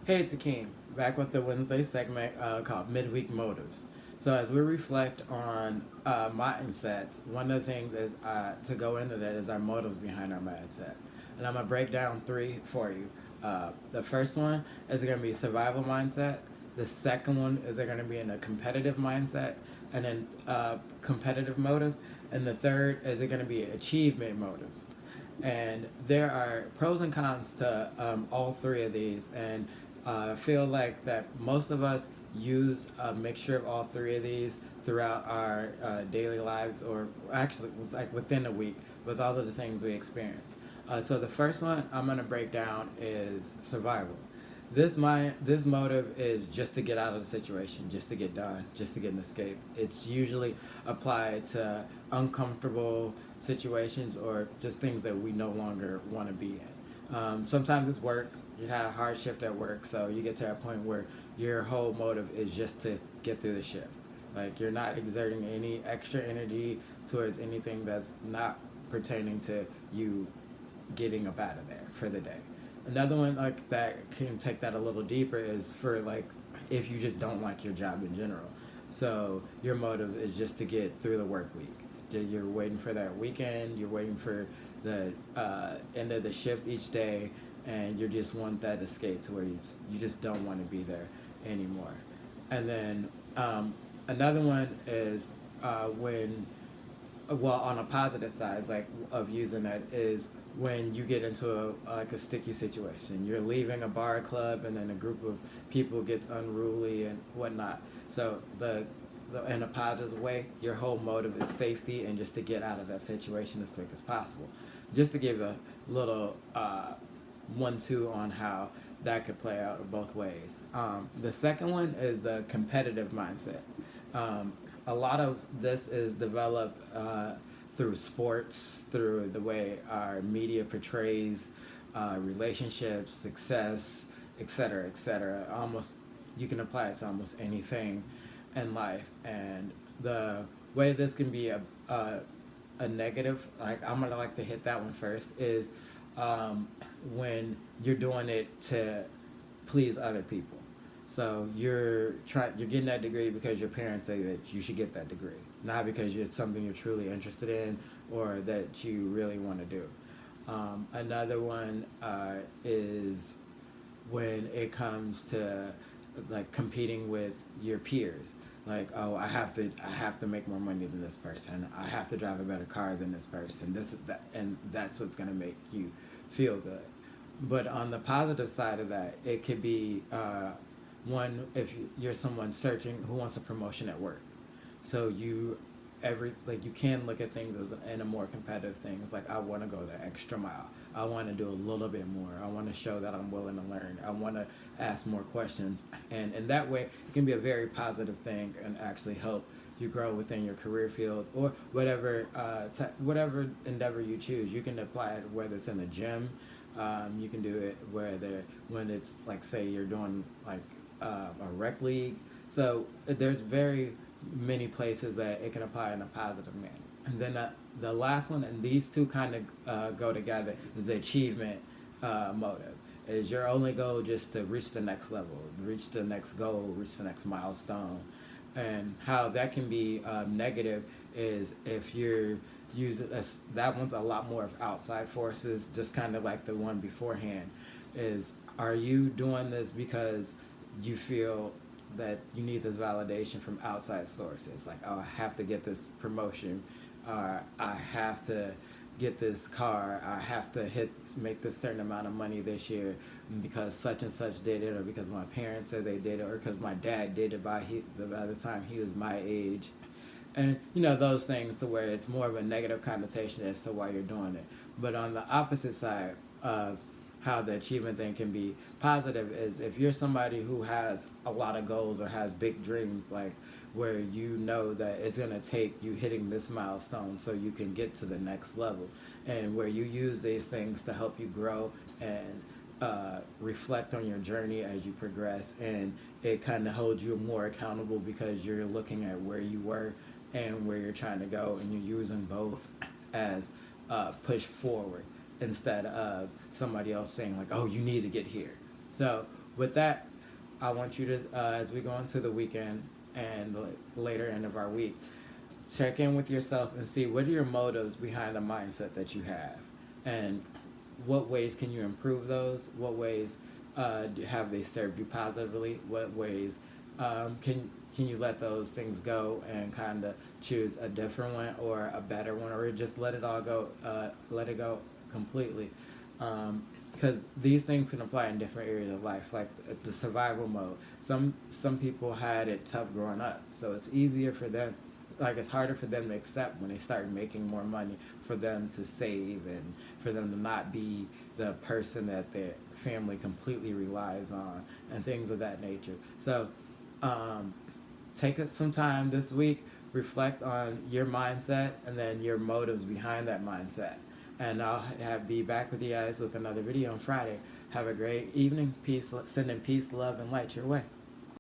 Hey, it's Akeem, back with the Wednesday segment called Midweek Motives. So, as we reflect on mindsets, one of the things is to go into that is our motives behind our mindset. And I'm going to break down three for you. The first one is going to be survival mindset. The second one is going to be in a competitive mindset, and then competitive motive. And the third is going to be achievement motives. And there are pros and cons to all three of these, and I feel like that most of us use a mixture of all three of these throughout our daily lives, or actually like within a week, with all of the things we experience. So the first one I'm gonna break down is survival. This motive is just to get out of the situation, just to get done, just to get an escape. It's usually applied to uncomfortable situations or just things that we no longer want to be in. Sometimes it's work. You had a hard shift at work, so you get to a point where your whole motive is just to get through the shift. Like you're not exerting any extra energy towards anything that's not pertaining to you getting up out of there for the day. Another one like that can take that a little deeper is for like if you just don't like your job in general. So your motive is just to get through the work week. You're waiting for that weekend. You're waiting for the end of the shift each day, and you just want that escape to where you just don't want to be there anymore. And then another one is when well on a positive side like of using that is when you get into like a sticky situation. You're leaving a bar or club, and then a group of people gets unruly and whatnot. So in a positive way, your whole motive is safety and just to get out of that situation as quick as possible. Just to give a little 1-2 on how that could play out both ways. The second one is the competitive mindset. A lot of this is developed through sports, through the way our media portrays relationships, success, etc., etc. Almost, you can apply it to almost anything in life, and the way this can be a negative, like I'm gonna like to hit that one first, is when you're doing it to please other people. So you're getting that degree because your parents say that you should get that degree, not because it's something you're truly interested in or that you really want to do. Another one is when it comes to like competing with your peers. Like, oh, I have to make more money than this person. I have to drive a better car than this person. This that, and that's what's gonna make you feel good. But on the positive side of that, it could be one if you're someone searching who wants a promotion at work. So you can look at things as in a more competitive thing. It's like I want to go the extra mile. I want to do a little bit more. I want to show that I'm willing to learn. I want to ask more questions, and in that way, it can be a very positive thing and actually help you grow within your career field or whatever endeavor you choose. You can apply it whether it's in the gym. You can do it when it's like say you're doing like a rec league. So there's very many places that it can apply in a positive manner. And then the last one, and these two kind of go together, is the achievement motive. Is your only goal just to reach the next level, reach the next goal, reach the next milestone? And how that can be negative is if you're using that one's a lot more of outside forces, just kind of like the one beforehand. Is are you doing this because you feel that you need this validation from outside sources? Like, oh, I have to get this promotion, or I have to get this car, I have to make this certain amount of money this year because such and such did it, or because my parents said they did it, or because my dad did it by the time he was my age. And those things to where it's more of a negative connotation as to why you're doing it. But on the opposite side of how the achievement thing can be positive is if you're somebody who has a lot of goals or has big dreams, like where you know that it's going to take you hitting this milestone so you can get to the next level, and where you use these things to help you grow and reflect on your journey as you progress, and it kind of holds you more accountable because you're looking at where you were and where you're trying to go, and you're using both as push forward instead of somebody else saying like, oh, you need to get here. So with that, I want you to, as we go into the weekend and the later end of our week, check in with yourself and see what are your motives behind the mindset that you have, and what ways can you improve those? What ways have they served you positively? What ways can you let those things go and kind of choose a different one or a better one, or just let it all go, let it go completely? Because these things can apply in different areas of life, like the survival mode. Some people had it tough growing up, so it's easier for them, like it's harder for them to accept when they start making more money, for them to save and for them to not be the person that their family completely relies on and things of that nature. So take some time this week, reflect on your mindset and then your motives behind that mindset. And I'll be back with you guys with another video on Friday. Have a great evening. Peace, sending peace, love, and light your way.